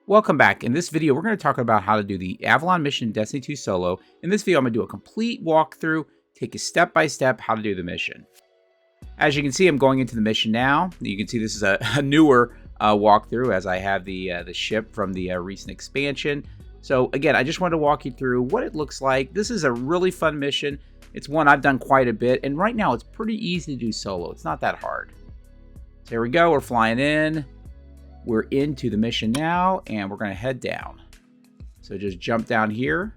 Welcome back. In this video, we're going to talk about how to do the Avalon mission in Destiny 2 solo. In this video, I'm going to do a complete walkthrough, take you step by step how to do the mission. As you can see, I'm going into the mission now. You can see this is a newer walkthrough as I have the ship from the recent expansion. So again, I just wanted to walk you through what it looks like. This is a really fun mission. It's one I've done quite a bit, and right now it's pretty easy to do solo. It's not that hard. So here we go. We're flying in. We're into the mission now, and we're going to head down. So just jump down here,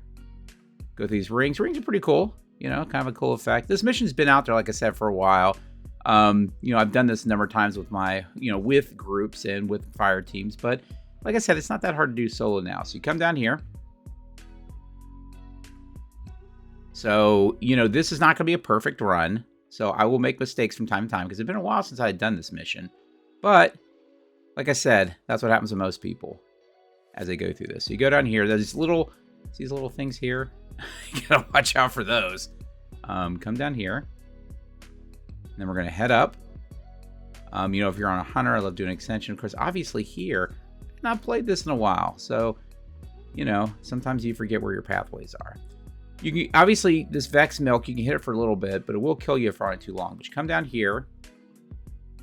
go through these rings. Rings are pretty cool, you know, kind of a cool effect. This mission's been out there, like I said, for a while. You know, I've done this a number of times with my, with groups and with fire teams, but like I said, it's not that hard to do solo now. So you come down here. So, this is not going to be a perfect run. So I will make mistakes from time to time because it's been a while since I had done this mission. But like I said, that's what happens to most people as they go through this. So you go down here. There's these little things here. You gotta watch out for those. Come down here. And then we're gonna head up. If you're on a hunter, I love doing an extension. Of course, obviously here, I've not played this in a while. So, sometimes you forget where your pathways are. You can obviously this Vex milk, you can hit it for a little bit, but it will kill you if you're on it too long. But you come down here,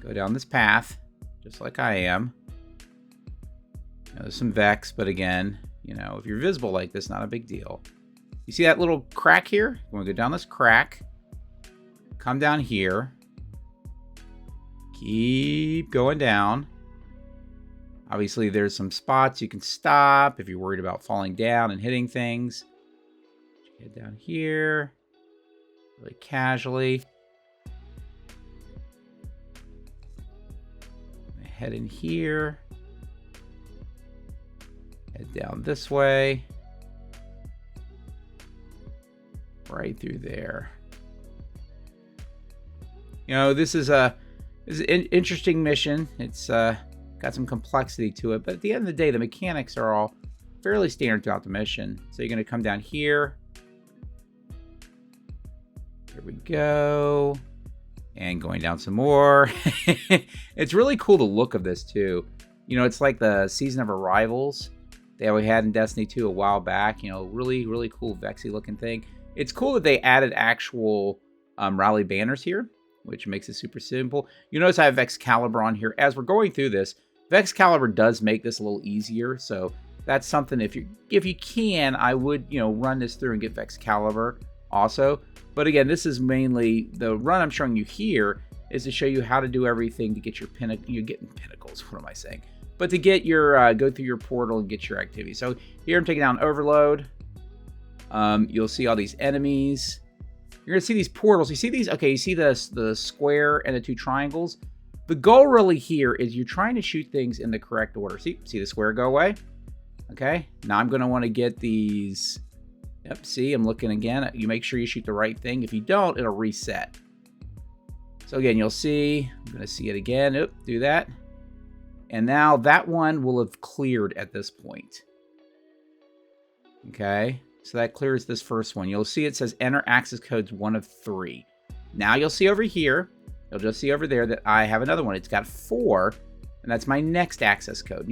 go down this path. Just like I am. There's some Vex, but again, if you're visible like this, not a big deal. You see that little crack here? You want to go down this crack. Come down here. Keep going down. Obviously, there's some spots you can stop if you're worried about falling down and hitting things. Head down here. Really casually. Head in here. Head down this way. Right through there. This is an interesting mission. It's got some complexity to it, but at the end of the day, the mechanics are all fairly standard throughout the mission. So you're going to come down here. Here we go. And going down some more. It's really cool the look of this too. It's like the Season of Arrivals that we had in Destiny 2 a while back. Really, really cool Vexy looking thing. It's cool that they added actual rally banners here, which makes it super simple. You notice I have Vexcalibur on here. As we're going through this, Vexcalibur does make this a little easier. So that's something if you can, I would, run this through and get Vexcalibur also. But again, this is mainly the run I'm showing you here is to show you how to do everything to get your you're getting pinnacles. What am I saying? But to get your go through your portal and get your activity. So here I'm taking down Overload. You'll see all these enemies. You're gonna see these portals. You see these? Okay, you see the square and the two triangles. The goal really here is you're trying to shoot things in the correct order. See the square go away? Okay. Now I'm gonna want to get these. Yep, see, I'm looking again. You make sure you shoot the right thing. If you don't, it'll reset. So again, you'll see, I'm going to see it again. Oop, do that. And now that one will have cleared at this point. Okay, so that clears this first one. You'll see it says enter access codes 1 of 3. Now you'll see over here, you'll just see over there that I have another one. It's got 4, and that's my next access code.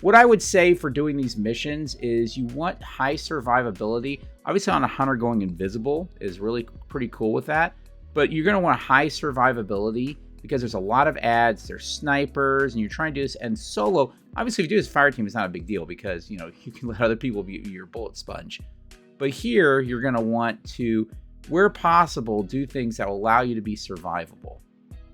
What I would say for doing these missions is you want high survivability. Obviously on a hunter going invisible is really pretty cool with that. But you're going to want high survivability because there's a lot of ads, there's snipers, and you're trying to do this. And solo, obviously if you do this fire team, it's not a big deal because, you can let other people be your bullet sponge. But here, you're going to want to, where possible, do things that will allow you to be survivable.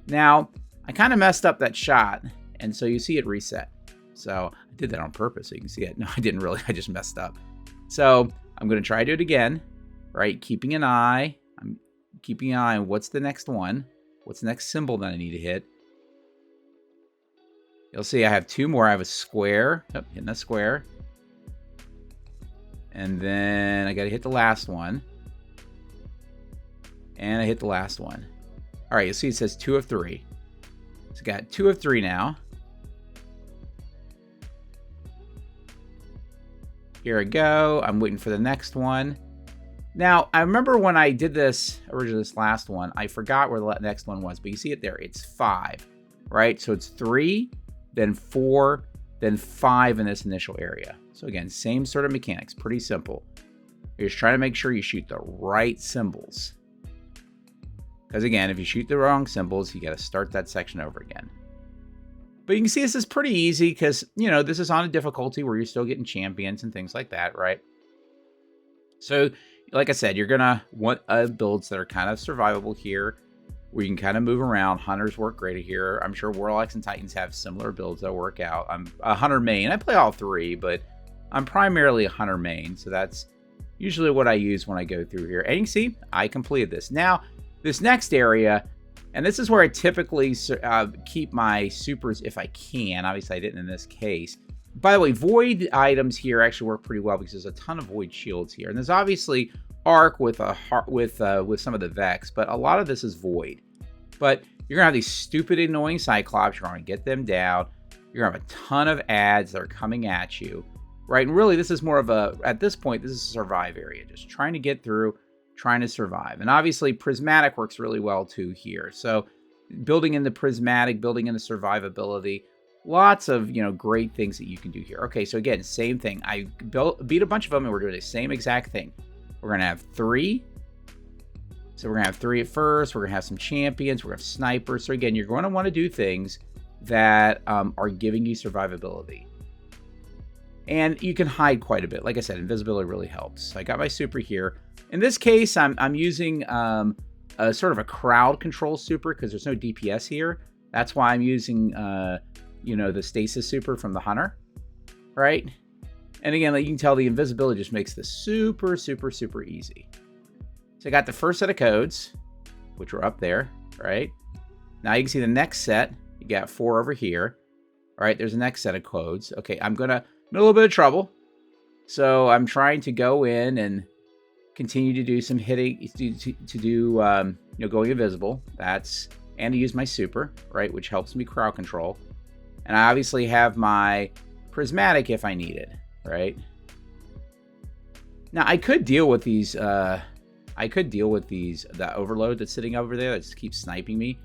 Now, I kind of messed up that shot, and so you see it reset. So I did that on purpose so you can see it. No, I didn't really. I just messed up. So I'm going to try to do it again, right? Keeping an eye. I'm keeping an eye on what's the next one. What's the next symbol that I need to hit. You'll see I have 2 more. I have a square. Oh, hitting a square. And then I got to hit the last one. And I hit the last one. All right, you'll see it says 2 of 3. So I got 2 of 3 now. Here I go. I'm waiting for the next one. Now, I remember when I did this, originally this last one, I forgot where the next one was, but you see it there. It's 5, right? So it's 3, then 4, then 5 in this initial area. So again, same sort of mechanics, pretty simple. You're just trying to make sure you shoot the right symbols. Because again, if you shoot the wrong symbols, you got to start that section over again. But you can see this is pretty easy because, you know, this is on a difficulty where you're still getting champions and things like that, right? So, like I said, you're going to want builds that are kind of survivable here, where you can kind of move around. Hunters work great here. I'm sure Warlocks and Titans have similar builds that work out. I'm a Hunter main. I play all 3, but I'm primarily a Hunter main. So that's usually what I use when I go through here. And you can see I completed this. Now, this next area, and this is where I typically keep my supers if I can. Obviously, I didn't in this case. By the way, void items here actually work pretty well because there's a ton of void shields here. And there's obviously arc with some of the Vex, but a lot of this is void. But you're going to have these stupid, annoying Cyclops. You're going to get them down. You're going to have a ton of ads that are coming at you, right? And really, this is more of a, at this point, this is a survive area. Just trying to get through, trying to survive. And obviously, Prismatic works really well, too, here. So building in the Prismatic, building in the survivability, lots of, you know, great things that you can do here. Okay, so again, same thing. I beat a bunch of them, and we're doing the same exact thing. We're going to have 3. So we're going to have 3 at first. We're going to have some champions. We're going to have snipers. So again, you're going to want to do things that are giving you survivability. And you can hide quite a bit. Like I said, invisibility really helps. So I got my super here. In this case, I'm using a sort of a crowd control super because there's no DPS here. That's why I'm using, you know, the stasis super from the Hunter, right? And again, like you can tell, the invisibility just makes this super, super, super easy. So I got the first set of codes, which were up there, right? Now you can see the next set. You got 4 over here. All right, there's the next set of codes. Okay, I'm in a little bit of trouble. So I'm trying to go in and continue to do some hitting, you know, going invisible. And to use my super, right, which helps me crowd control. And I obviously have my Prismatic if I need it, right? Now I could deal with these. The overload that's sitting over there that just keeps sniping me.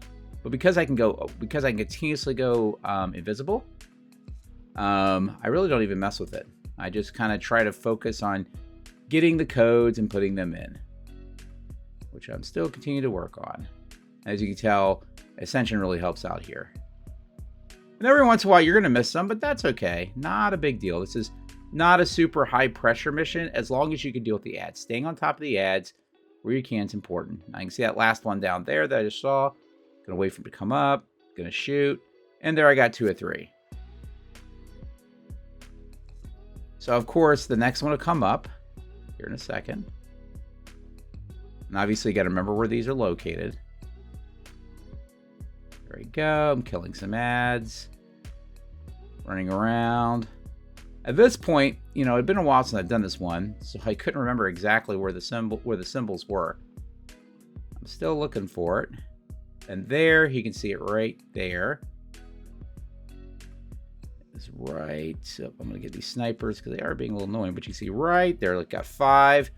But because I can continuously go invisible, I really don't even mess with it. I just kind of try to focus on getting the codes and putting them in, which I'm still continuing to work on. As you can tell, Ascension really helps out here. And every once in a while, you're going to miss some, but that's okay. Not a big deal. This is not a super high pressure mission, as long as you can deal with the ads. Staying on top of the ads where you can is important. I can see that last one down there that I just saw. Going to wait for him to come up. Going to shoot. And there I got 2 of 3. So, of course, the next one will come up here in a second. And obviously, you got to remember where these are located. There we go. I'm killing some ads. Running around. At this point, you know, it'd been a while since I've done this one, so I couldn't remember exactly where the symbols were. I'm still looking for it. And there, you can see it right there. It's right. So I'm going to get these snipers because they are being a little annoying, but you see right there, look, got 5.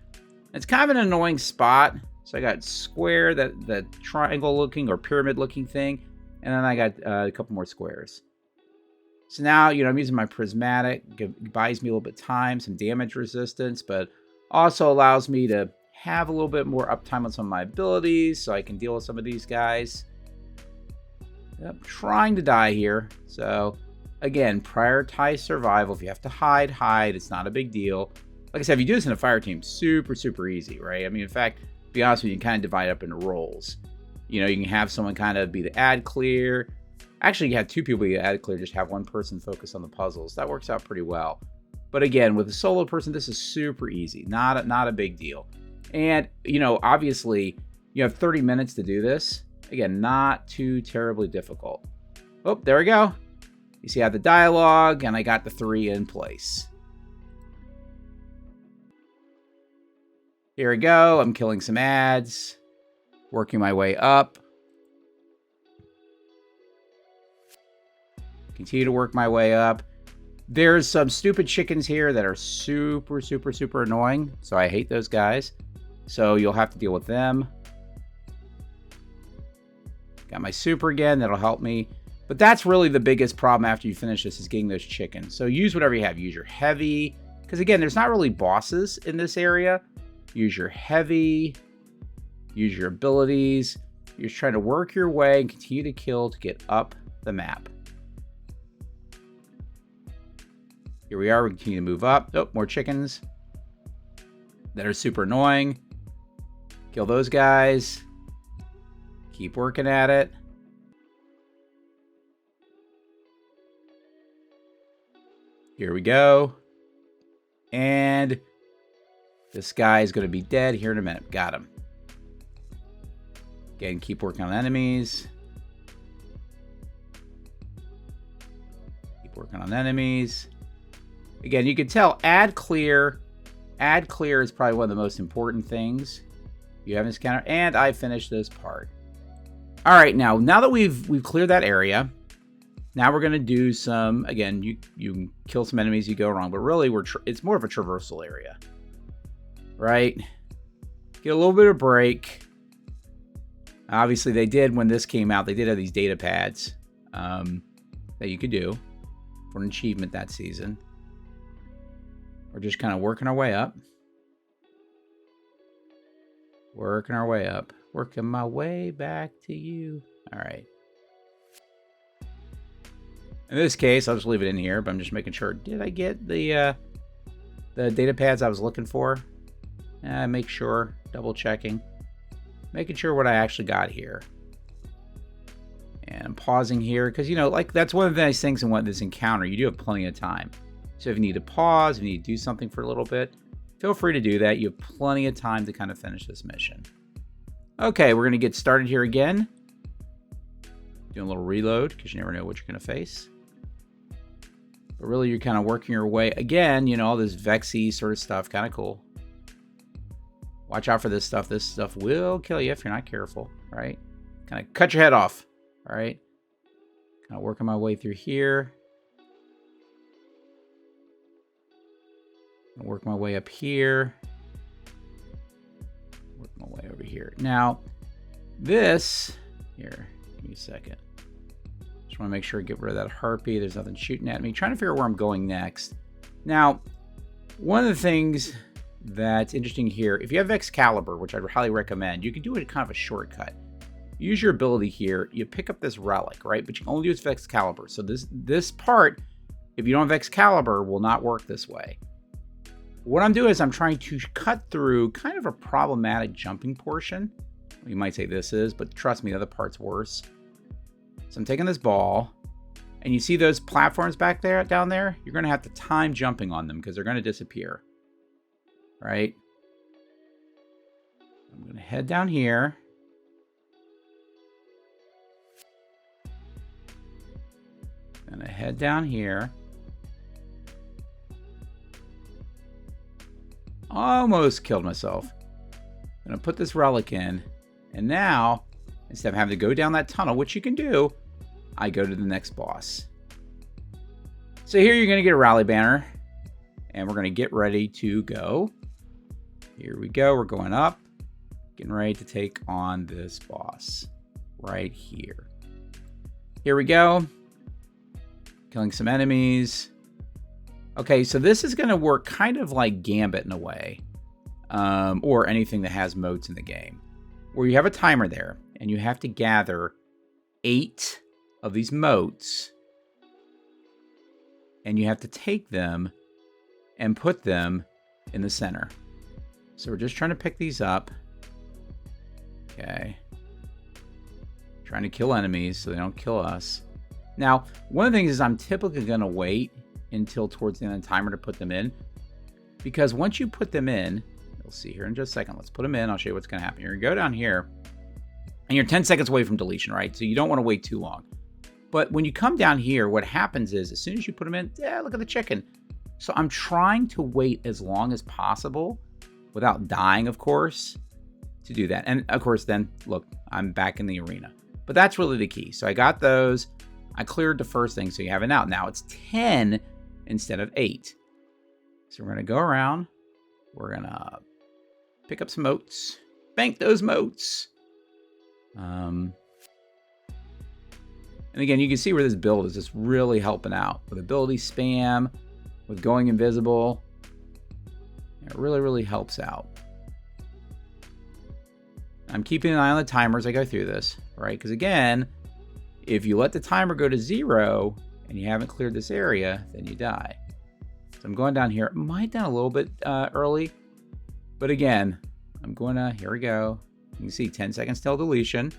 It's kind of an annoying spot. So I got square, that triangle looking or pyramid looking thing. And then I got a couple more squares. So now, you know, I'm using my Prismatic. It buys me a little bit of time, some damage resistance, but also allows me to have a little bit more uptime on some of my abilities so I can deal with some of these guys. Yep, trying to die here. So, again, prioritize survival. If you have to hide. It's not a big deal. Like I said, if you do this in a fire team, super, super easy, right? I mean, in fact, to be honest with you, you can kind of divide up into roles. You know, you can have someone kind of be the ad clear. Actually, you have 2 people be the ad clear, just have one person focus on the puzzles. That works out pretty well. But again, with a solo person, this is super easy. Not a big deal. And, you know, obviously, you have 30 minutes to do this. Again, not too terribly difficult. Oh, there we go. You see I have the dialogue, and I got the 3 in place. Here we go. I'm killing some ads. Working my way up. Continue to work my way up. There's some stupid chickens here that are super, super, super annoying. So I hate those guys. So you'll have to deal with them. Got my super again. That'll help me But that's really the biggest problem after you finish this, is getting those chickens. So use whatever you have. Use your heavy, because again, there's not really bosses in this area. Use your heavy, use your abilities. You're just trying to work your way and continue to kill to get up the map. Here we are. We continue to move up. Oh, more chickens that are super annoying. Kill those guys. Keep working at it. Here we go. And this guy is going to be dead here in a minute. Got him. Again, keep working on enemies. Keep working on enemies. Again, you can tell add clear. Add clear is probably one of the most important things you have in this counter. And I finished this part. All right, now that we've cleared that area, now we're going to do some, again, you can kill some enemies you go wrong, but really it's more of a traversal area, right? Get a little bit of break. Obviously, they did, when this came out, they did have these data pads that you could do for an achievement that season. We're just kind of working our way up. Working our way up. Working my way back to you. All right. In this case, I'll just leave it in here, but I'm just making sure. Did I get the data pads I was looking for? Make sure. Double checking. Making sure what I actually got here. And I'm pausing here because, you know, like that's one of the nice things in this encounter. You do have plenty of time. So if you need to pause, if you need to do something for a little bit, feel free to do that. You have plenty of time to kind of finish this mission. Okay, we're going to get started here again. Doing a little reload because you never know what you're going to face. But really, you're kind of working your way. Again, you know, all this Vexy sort of stuff. Kind of cool. Watch out for this stuff. This stuff will kill you if you're not careful, right? Kind of cut your head off, all right? Kind of working my way through here. Work my way up here. Work my way over here. Now, this... Here, give me a second. Just want to make sure I get rid of that harpy. There's nothing shooting at me. Trying to figure out where I'm going next. Now, one of the things that's interesting here, if you have Excalibur, which I'd highly recommend, you can do it kind of a shortcut. Use your ability here. You pick up this relic, right? But you can only do it with Excalibur. So this part, if you don't have Excalibur, will not work this way. What I'm doing is I'm trying to cut through kind of a problematic jumping portion. You might say this is, but trust me, the other part's worse. So I'm taking this ball, and you see those platforms back there, down there? You're going to have to time jumping on them because they're going to disappear. Right? I'm going to head down here. I'm going to head down here. Almost killed myself. I'm going to put this relic in. And now, instead of having to go down that tunnel, which you can do, I go to the next boss. So here you're going to get a rally banner. And we're going to get ready to go. Here we go. We're going up. Getting ready to take on this boss. Right here. Here we go. Killing some enemies. Okay, so this is going to work kind of like Gambit in a way. Or anything that has moats in the game. Where you have a timer there. And you have to gather 8 of these moats. And you have to take them and put them in the center. So we're just trying to pick these up. Okay. Trying to kill enemies so they don't kill us. Now, one of the things is I'm typically going to wait until towards the end of the timer to put them in. Because once you put them in, you'll see here in just a second. Let's put them in. I'll show you what's going to happen. You're going to go down here. And you're 10 seconds away from deletion, right? So you don't want to wait too long. But when you come down here, what happens is as soon as you put them in, yeah, look at the chicken. So I'm trying to wait as long as possible without dying, of course, to do that. And of course, then look, I'm back in the arena. But that's really the key. So I got those. I cleared the first thing, so you have it out. Now it's 10 instead of 8. So we're going to go around. We're going to pick up some moats. Bank those moats. And And again, you can see where this build is just really helping out with ability spam, with going invisible. It really, really helps out. I'm keeping an eye on the timer as I go through this, right? Because again, if you let the timer go to 0 and you haven't cleared this area, then you die. So I'm going down here. It might down a little bit early, but again, I'm going to, here we go. You can see 10 seconds till deletion.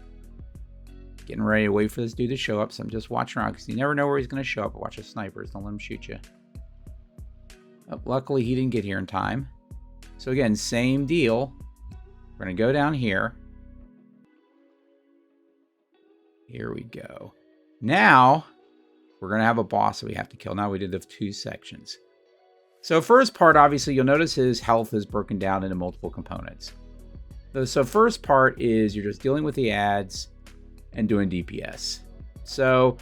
Getting ready to wait for this dude to show up, so I'm just watching around because you never know where he's going to show up. Watch the snipers, don't let him shoot you. Oh, luckily, he didn't get here in time. So again, same deal. We're going to go down here. Here we go. Now, we're going to have a boss that we have to kill. Now we did the 2 sections. So first part, obviously, you'll notice his health is broken down into multiple components. So first part is you're just dealing with the ads and doing DPS. So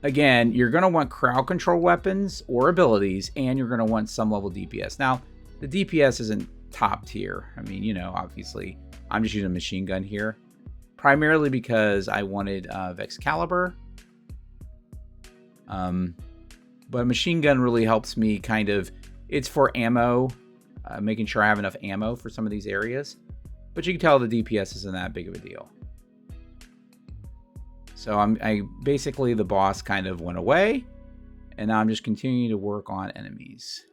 again, you're going to want crowd control weapons or abilities, and you're going to want some level DPS. Now, the DPS isn't top tier. I mean, you know, obviously, I'm just using a machine gun here, primarily because I wanted Excalibur. But a machine gun really helps me kind of, it's for ammo, making sure I have enough ammo for some of these areas. But you can tell the DPS isn't that big of a deal. So I basically, the boss kind of went away, and now I'm just continuing to work on enemies.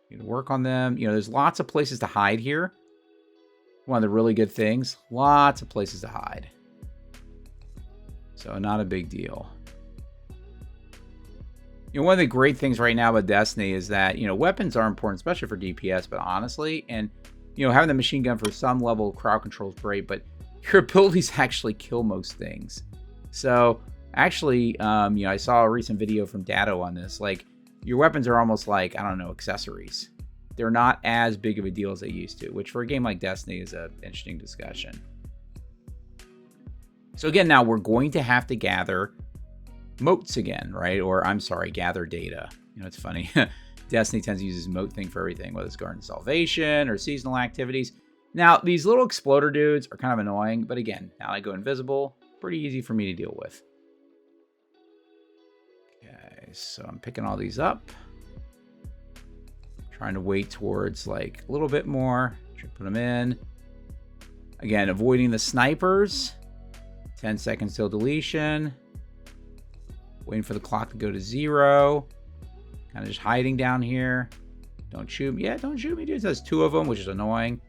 You can work on them. You know, there's lots of places to hide here. One of the really good things, lots of places to hide. So not a big deal. You know, one of the great things right now with Destiny is that, you know, weapons are important, especially for DPS, but honestly, and, you know, having the machine gun for some level of crowd control is great, but your abilities actually kill most things. So actually, you know, I saw a recent video from Datto on this. Like, your weapons are almost like, I don't know, accessories. They're not as big of a deal as they used to, which for a game like Destiny is an interesting discussion. So again, now we're going to have to gather motes again, right? Or I'm sorry, gather data. You know, it's funny. Destiny tends to use this mote thing for everything, whether it's Garden Salvation or seasonal activities. Now, these little exploder dudes are kind of annoying, but again, now I go invisible. Pretty easy for me to deal with. Okay, so I'm picking all these up. Trying to wait towards like a little bit more. Put them in. Again, avoiding the snipers. 10 seconds till deletion. Waiting for the clock to go to 0. Kind of just hiding down here. Don't shoot me. Yeah, don't shoot me, dude. There's 2 of them, which is annoying.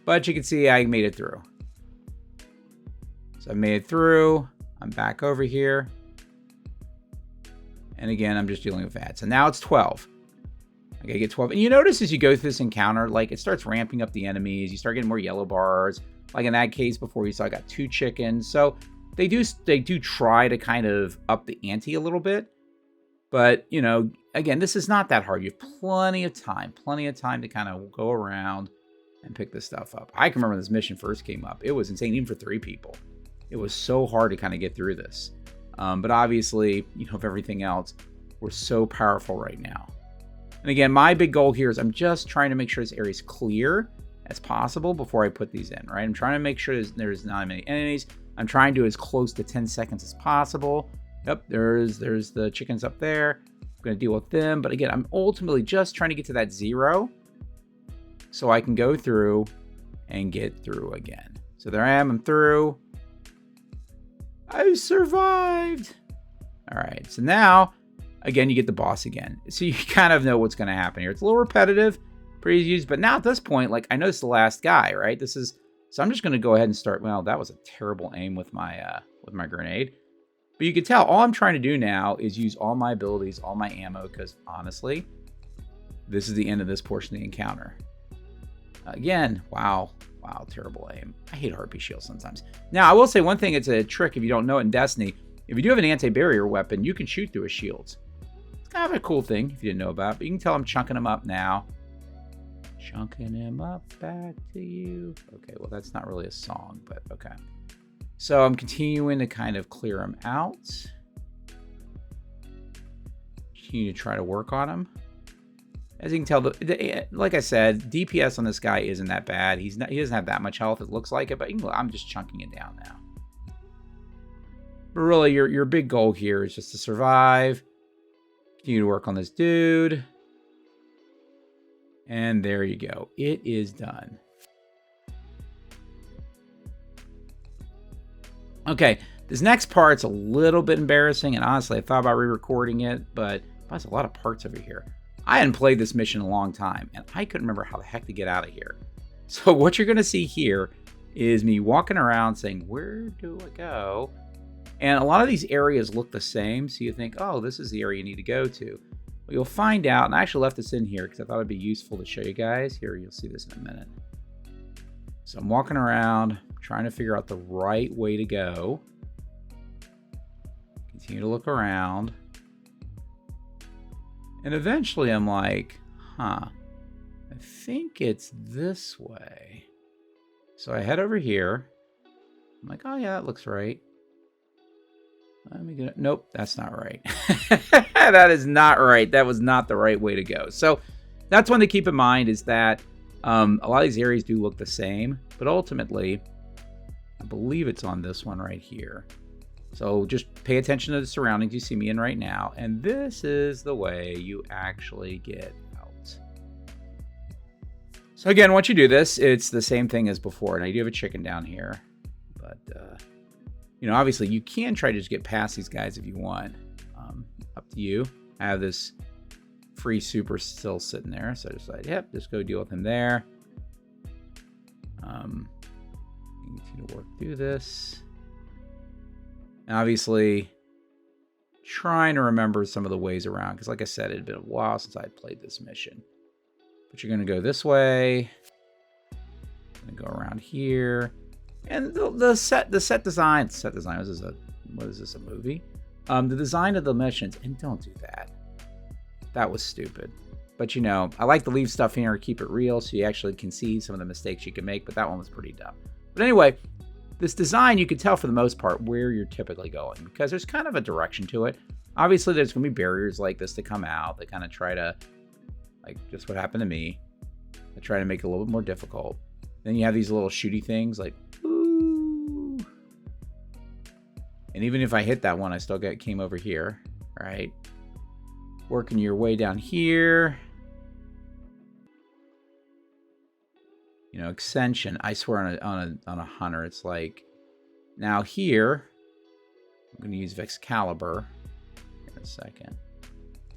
But you can see I made it through. So I made it through. I'm back over here. And again, I'm just dealing with that. So now it's 12. I gotta get 12. And you notice as you go through this encounter, like it starts ramping up the enemies. You start getting more yellow bars. Like in that case before you saw, I got 2 chickens. So they do try to kind of up the ante a little bit. But, you know, again, this is not that hard. You have plenty of time to kind of go around and pick this stuff up. I can remember when this mission first came up. It was insane, even for 3 people. It was so hard to kind of get through this. But obviously, you know, of everything else, we're so powerful right now. And again, my big goal here is I'm just trying to make sure this area is clear as possible before I put these in, right? I'm trying to make sure there's not many enemies. I'm trying to do as close to 10 seconds as possible. Yep, there's the chickens up there. I'm going to deal with them. But again, I'm ultimately just trying to get to that 0 so I can go through and get through again. So there I am. I'm through. I survived. All right. So now, again, you get the boss again. So you kind of know what's going to happen here. It's a little repetitive, pretty easy to use. But now at this point, like, I know it's the last guy, right? So I'm just going to go ahead and start. Well, that was a terrible aim with my grenade. But you can tell all I'm trying to do now is use all my abilities, all my ammo, because honestly, this is the end of this portion of the encounter. Again, wow, terrible aim. I hate RP shields sometimes. Now, I will say one thing, it's a trick if you don't know it in Destiny. If you do have an anti-barrier weapon, you can shoot through his shields. It's kind of a cool thing if you didn't know about it, but you can tell I'm chunking them up now. Chunking him up back to you. Okay, well, that's not really a song, but okay. So I'm continuing to kind of clear him out. Continue to try to work on him. As you can tell, like I said, DPS on this guy isn't that bad. He doesn't have that much health. It looks like it, but I'm just chunking it down now. But really, your big goal here is just to survive. Continue to work on this dude. And there you go. It is done. Okay, this next part's a little bit embarrassing, and honestly, I thought about re-recording it, but there's a lot of parts over here. I hadn't played this mission in a long time, and I couldn't remember how the heck to get out of here. So what you're going to see here is me walking around saying, where do I go? And a lot of these areas look the same, so you think, oh, this is the area you need to go to. But you'll find out, and I actually left this in here because I thought it'd be useful to show you guys. Here, you'll see this in a minute. So I'm walking around, trying to figure out the right way to go. Continue to look around. And eventually I'm like, I think it's this way. So I head over here. I'm like, oh yeah, that looks right. Let me get it. Nope, that's not right. That is not right. That was not the right way to go. So that's one to keep in mind, is that a lot of these areas do look the same, but ultimately, I believe it's on this one right here. So just pay attention to the surroundings you see me in right now, and this is the way you actually get out. So again, once you do this, it's the same thing as before. Now you do have a chicken down here, but you know, obviously you can try to just get past these guys if you want. Up to you. I have this free super still sitting there, so I decided, yep, just go deal with him there. Continue to work through this. And obviously, trying to remember some of the ways around, because like I said, it had been a while since I had played this mission. But you're going to go this way. Going to go around here. And the set design, what is this, a movie? The design of the missions, and don't do that. That was stupid. But you know, I like to leave stuff here and keep it real so you actually can see some of the mistakes you can make, but that one was pretty dumb. But anyway, this design, you can tell for the most part where you're typically going, because there's kind of a direction to it. Obviously, there's going to be barriers like this to come out. They kind of try to, like just what happened to me, they try to make it a little bit more difficult. Then you have these little shooty things like, ooh. And even if I hit that one, I still came over here, right? Working your way down here. You know, extension. I swear on a hunter, it's like, now here, I'm going to use Vexcalibur. Here in a second.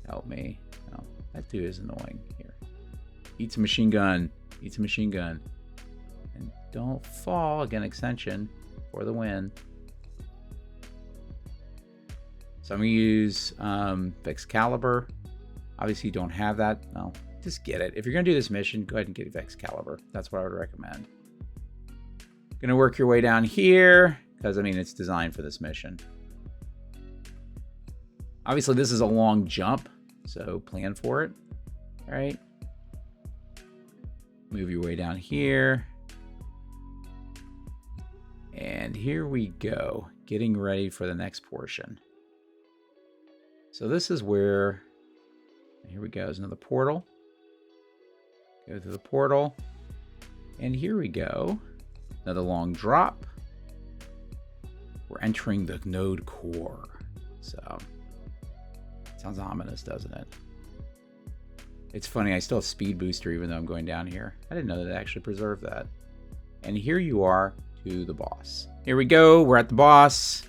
Help me. Oh, that dude is annoying. Here. Eats a machine gun. Eats a machine gun. And don't fall. Again, extension for the win. So I'm going to use Vexcalibur. Obviously, you don't have that. No, just get it. If you're going to do this mission, go ahead and get Vexcalibur. That's what I would recommend. Going to work your way down here, because, I mean, it's designed for this mission. Obviously, this is a long jump, so plan for it. All right. Move your way down here. And here we go. Getting ready for the next portion. So this is where, here we go, there's another portal. Go through the portal. And here we go. Another long drop. We're entering the node core. So, sounds ominous, doesn't it? It's funny, I still have speed booster even though I'm going down here. I didn't know that it actually preserved that. And here you are to the boss. Here we go, we're at the boss.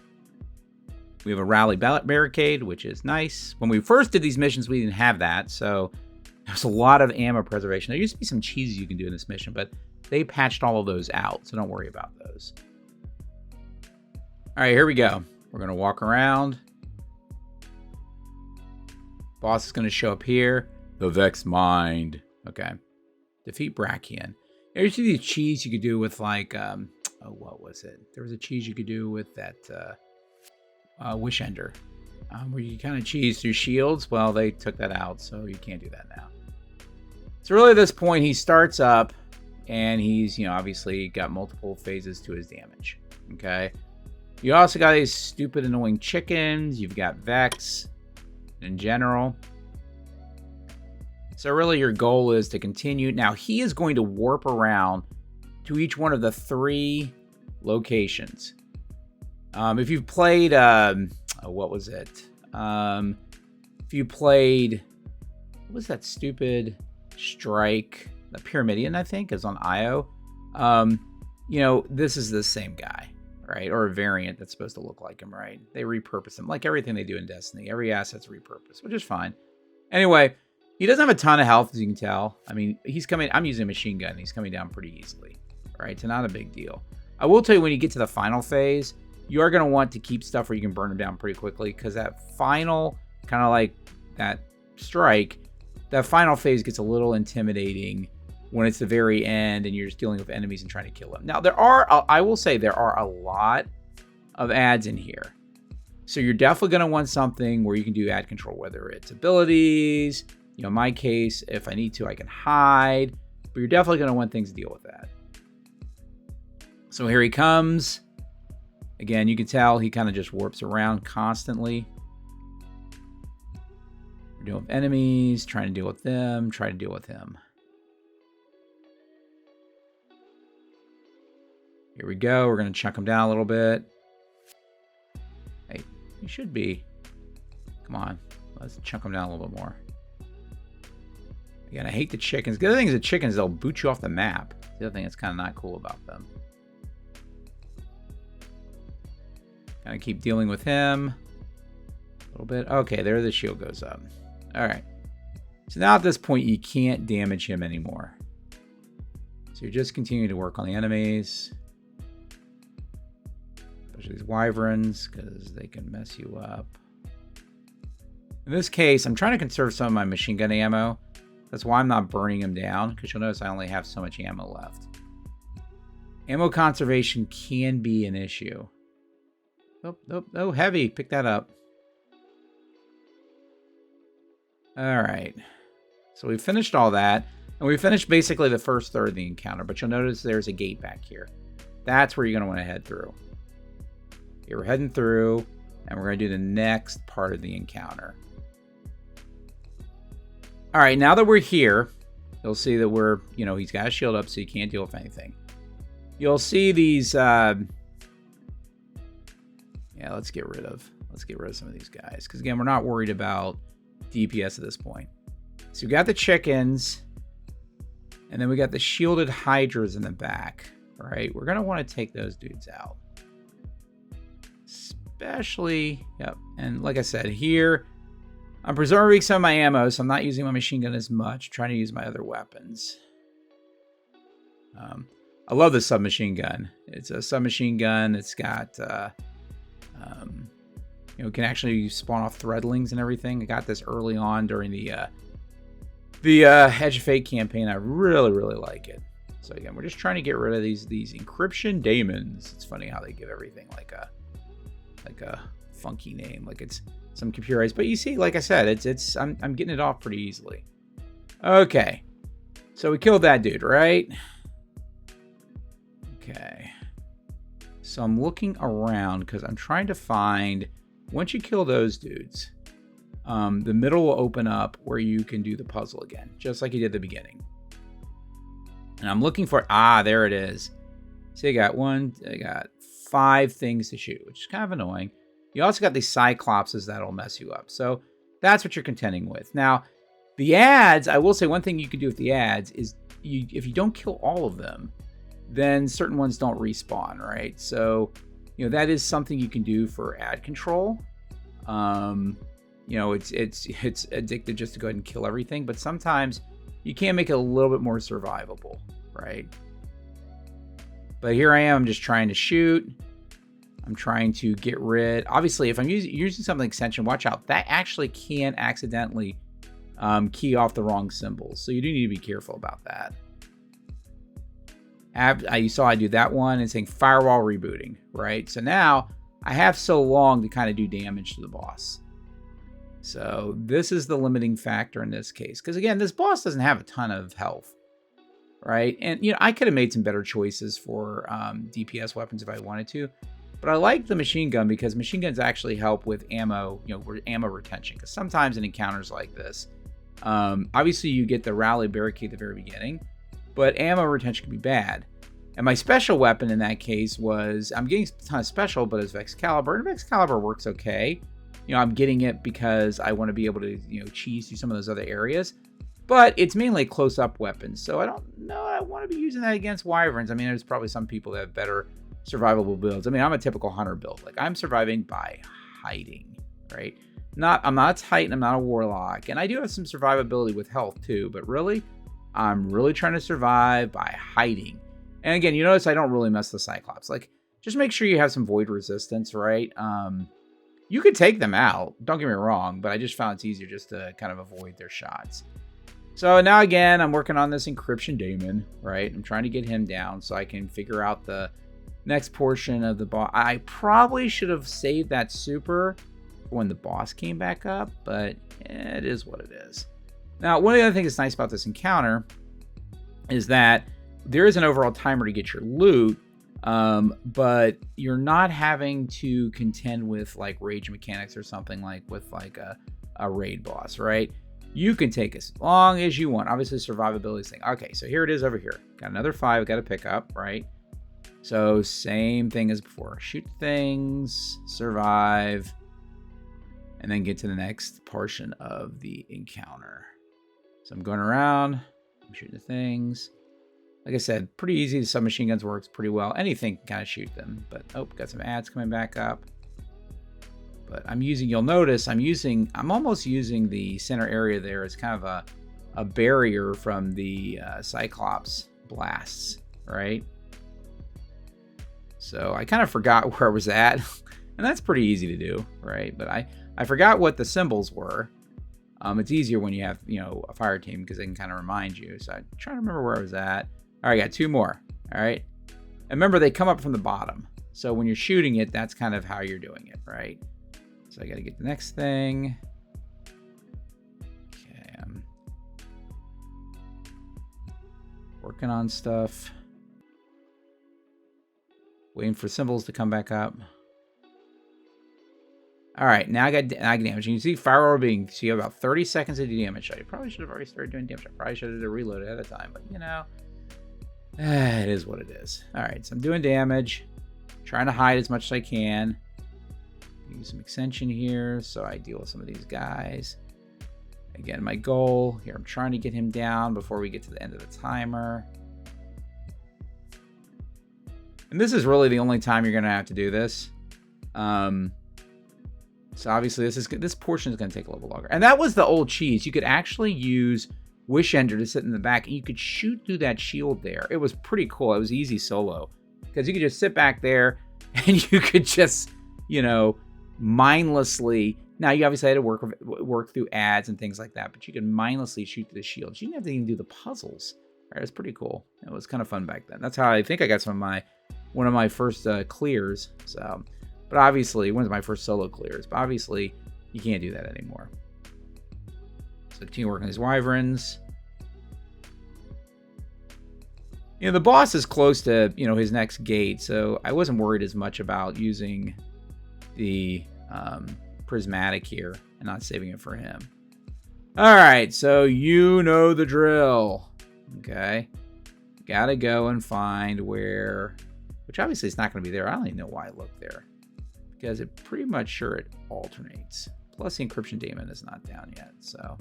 We have a rally barricade, which is nice. When we first did these missions, we didn't have that, so there's a lot of ammo preservation. There used to be some cheeses you can do in this mission, but they patched all of those out, so don't worry about those. All right, here we go. We're going to walk around. Boss is going to show up here. The Vex Mind. Okay. Defeat Brachian. There used to be a cheese you could do with, like, oh, what was it? There was a cheese you could do with that, Wish Ender, where you kind of cheese through shields. Well, they took that out, so you can't do that now. So really at this point, he starts up, and he's, you know, obviously got multiple phases to his damage. Okay. You also got these stupid, annoying chickens. You've got Vex in general. So really your goal is to continue. Now, he is going to warp around to each one of the 3 locations. If you've played, what was it? If you played, what was that stupid strike? The Pyramidion, I think, is on IO. You know, this is the same guy, right? Or a variant that's supposed to look like him, right? They repurpose him, like everything they do in Destiny. Every asset's repurposed, which is fine. Anyway, he doesn't have a ton of health, as you can tell. I mean, he's coming. I'm using a machine gun. He's coming down pretty easily, right? So not a big deal. I will tell you, when you get to the final phase, you are going to want to keep stuff where you can burn them down pretty quickly, because that final, kind of like that strike, that final phase gets a little intimidating when it's the very end and you're just dealing with enemies and trying to kill them. Now, I will say there are a lot of ads in here. So you're definitely going to want something where you can do ad control, whether it's abilities, you know, in my case, if I need to, I can hide, but you're definitely going to want things to deal with that. So here he comes. Again, you can tell he kind of just warps around constantly. We're dealing with enemies, trying to deal with them, trying to deal with him. Here we go. We're going to chunk him down a little bit. Hey, you should be. Come on. Let's chunk him down a little bit more. Again, I hate the chickens. The other thing is the chickens, they'll boot you off the map. The other thing that's kind of not cool about them. Kind of keep dealing with him. A little bit. Okay, there the shield goes up. All right. So now at this point, you can't damage him anymore. So you're just continuing to work on the enemies. Especially these wyverns, because they can mess you up. In this case, I'm trying to conserve some of my machine gun ammo. That's why I'm not burning them down, because you'll notice I only have so much ammo left. Ammo conservation can be an issue. Oh, heavy. Pick that up. All right. So we finished all that. And we finished basically the first third of the encounter. But you'll notice there's a gate back here. That's where you're going to want to head through. Okay, we're heading through. And we're going to do the next part of the encounter. All right. Now that we're here, you'll see that he's got a shield up, so you can't deal with anything. You'll see these... Yeah, let's get rid of some of these guys. Because again, we're not worried about DPS at this point. So we got the chickens. And then we got the shielded hydras in the back. All right, we're going to want to take those dudes out. Especially, yep. And like I said, here, I'm preserving some of my ammo, so I'm not using my machine gun as much. I'm trying to use my other weapons. I love this submachine gun. It's a submachine gun. It's got... can actually spawn off threadlings and everything. I got this early on during the Edge of Fate campaign. I really, really like it. So again, we're just trying to get rid of these encryption daemons. It's funny how they give everything like a funky name, like it's some computerized. But you see, like I said, I'm getting it off pretty easily. Okay, so we killed that dude, right? Okay. So I'm looking around because I'm trying to find, once you kill those dudes, the middle will open up where you can do the puzzle again, just like you did at the beginning. And I'm looking for, there it is. So I got 5 things to shoot, which is kind of annoying. You also got these cyclopses that'll mess you up. So that's what you're contending with. Now, the ads, I will say one thing you can do with the ads is if you don't kill all of them, then certain ones don't respawn, right? So, that is something you can do for ad control. It's addictive just to go ahead and kill everything, but sometimes you can make it a little bit more survivable, right? But here I am just trying to shoot. I'm trying to get rid. Obviously, if I'm using something extension, watch out. That actually can accidentally key off the wrong symbols. So you do need to be careful about that. You saw I do that one and saying firewall rebooting, right? So now I have so long to kind of do damage to the boss. So this is the limiting factor in this case. Because again, this boss doesn't have a ton of health, right? And, I could have made some better choices for DPS weapons if I wanted to. But I like the machine gun because machine guns actually help with ammo, ammo retention. Because sometimes in encounters like this, obviously you get the rally barricade at the very beginning. But ammo retention can be bad. And my special weapon in that case was, I'm getting a ton of special, but it's Excalibur. And Excalibur works okay. You know, I'm getting it because I want to be able to, you know, cheese through some of those other areas. But it's mainly close-up weapons. So I don't know I want to be using that against wyverns. I mean, there's probably some people that have better survivable builds. I mean, I'm a typical hunter build. Like, I'm surviving by hiding, right? I'm not a Titan, I'm not a Warlock. And I do have some survivability with health too. But really, I'm really trying to survive by hiding. And again, you notice I don't really mess with Cyclops. Like, just make sure you have some void resistance, right? You could take them out, don't get me wrong, but I just found it's easier just to kind of avoid their shots. So now again, I'm working on this encryption daemon, right? I'm trying to get him down so I can figure out the next portion of the boss. I probably should have saved that super when the boss came back up, but it is what it is. Now, one of the other things that's nice about this encounter is that there is an overall timer to get your loot, but you're not having to contend with like rage mechanics or something like with like a raid boss, right? You can take as long as you want. Obviously, survivability thing. Okay, so here it is over here. Got another 5, got to pick up, right? So same thing as before. Shoot things, survive, and then get to the next portion of the encounter. So I'm going around, I'm shooting the things. Like I said, pretty easy. The submachine guns works pretty well. Anything can kind of shoot them. But, oh, got some ads coming back up. But I'm using, you'll notice, I'm almost using the center area there as kind of a barrier from the Cyclops blasts, right? So I kind of forgot where I was at. And that's pretty easy to do, right? But I forgot what the symbols were. It's easier when you have, you know, a fire team because they can kind of remind you. So I'm trying to remember where I was at. All right, I got 2 more. All right. And remember, they come up from the bottom. So when you're shooting it, that's kind of how you're doing it, right? So I got to get the next thing. Okay, I'm working on stuff. Waiting for symbols to come back up. All right, now I got damage. And you see fire orb so you have about 30 seconds to do damage. I probably should have already started doing damage. I probably should have did a reload ahead of time, but you know, it is what it is. All right, so I'm doing damage. Trying to hide as much as I can. Use some extension here so I deal with some of these guys. Again, my goal here, I'm trying to get him down before we get to the end of the timer. And this is really the only time you're going to have to do this. So obviously this portion is going to take a little longer. And that was the old cheese. You could actually use Wish Ender to sit in the back and you could shoot through that shield there. It was pretty cool. It was easy solo because you could just sit back there and you could just, you know, mindlessly. Now you obviously had to work through ads and things like that, but you could mindlessly shoot through the shields. You didn't have to even do the puzzles. Right? It was pretty cool. It was kind of fun back then. That's how I think I got one of my first clears. So, but obviously one of my first solo clears. But obviously you can't do that anymore. So continue working these wyverns. You know, the boss is close to, you know, his next gate, so I wasn't worried as much about using the prismatic here and not saving it for him. All right, so you know the drill. Okay, gotta go and find where, which obviously it's not going to be there. I don't even know why I looked there because it pretty much sure it alternates. Plus the encryption daemon is not down yet, so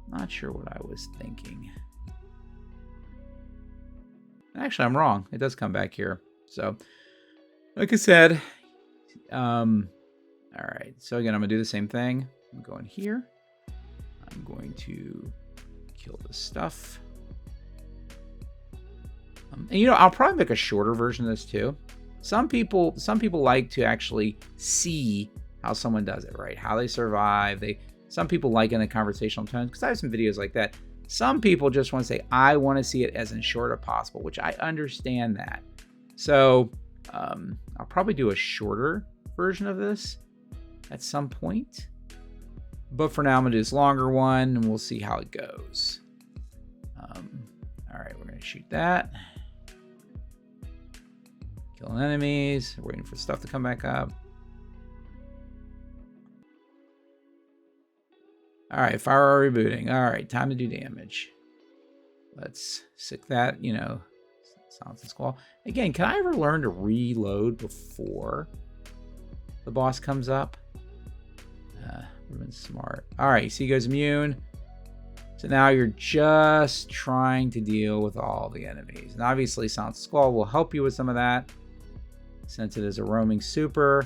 not sure what I was thinking. Actually, I'm wrong. It does come back here. So, like I said, all right. So again, I'm gonna do the same thing. I'm going here. I'm going to kill this stuff. And you know, I'll probably make a shorter version of this too. Some people like to actually see how someone does it, right? How they survive. Some people like in a conversational tone because I have some videos like that. Some people just want to say, I want to see it as in short as possible, which I understand that. So I'll probably do a shorter version of this at some point. But for now, I'm going to do this longer one, and we'll see how it goes. All right, we're going to shoot that. Killing enemies. We're waiting for stuff to come back up. All right, firewall rebooting. All right, time to do damage. Let's stick that, you know, Silence the Squall. Again, can I ever learn to reload before the boss comes up? Would have been smart. All right, so he goes immune. So now you're just trying to deal with all the enemies. And obviously, Silence the Squall will help you with some of that, since it is a roaming super.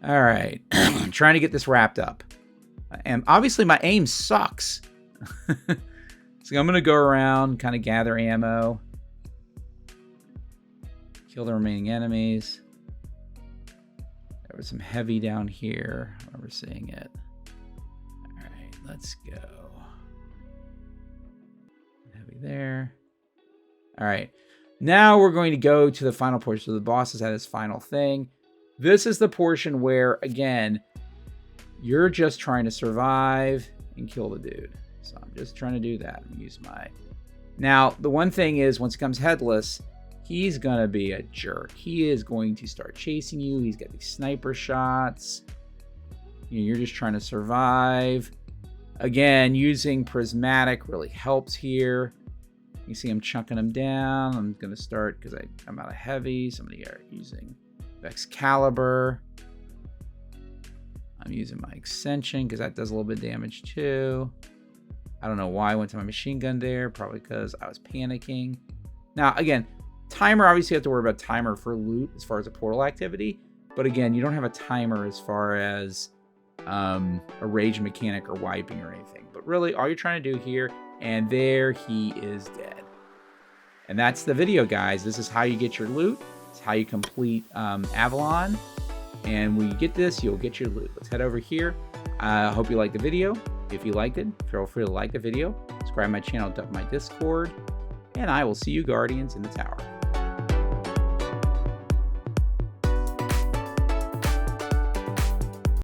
All right, I'm trying to get this wrapped up. And obviously, my aim sucks. So I'm going to go around, kind of gather ammo. Kill the remaining enemies. There was some heavy down here. I remember seeing it. All right, let's go. Heavy there. All right. Now we're going to go to the final portion. So the boss has had his final thing. This is the portion where, again, you're just trying to survive and kill the dude. So I'm just trying to do that. I'm use my... Now, the one thing is, once he comes headless, he's going to be a jerk. He is going to start chasing you. He's got these sniper shots. You're just trying to survive. Again, using prismatic really helps here. You see I'm chunking them down. I'm going to start, because I'm out of heavy. Somebody are using Excalibur. I'm using my extension because that does a little bit of damage too. I don't know why I went to my machine gun there. Probably because I was panicking. Now, again, timer, obviously you have to worry about timer for loot as far as a portal activity. But again, you don't have a timer as far as a rage mechanic or wiping or anything. But really, all you're trying to do here, and there he is dead. And that's the video, guys. This is how you get your loot. It's how you complete Avalon. And when you get this, you'll get your loot. Let's head over here. I hope you liked the video. If you liked it, feel free to like the video, subscribe to my channel, dump my Discord, and I will see you Guardians in the tower.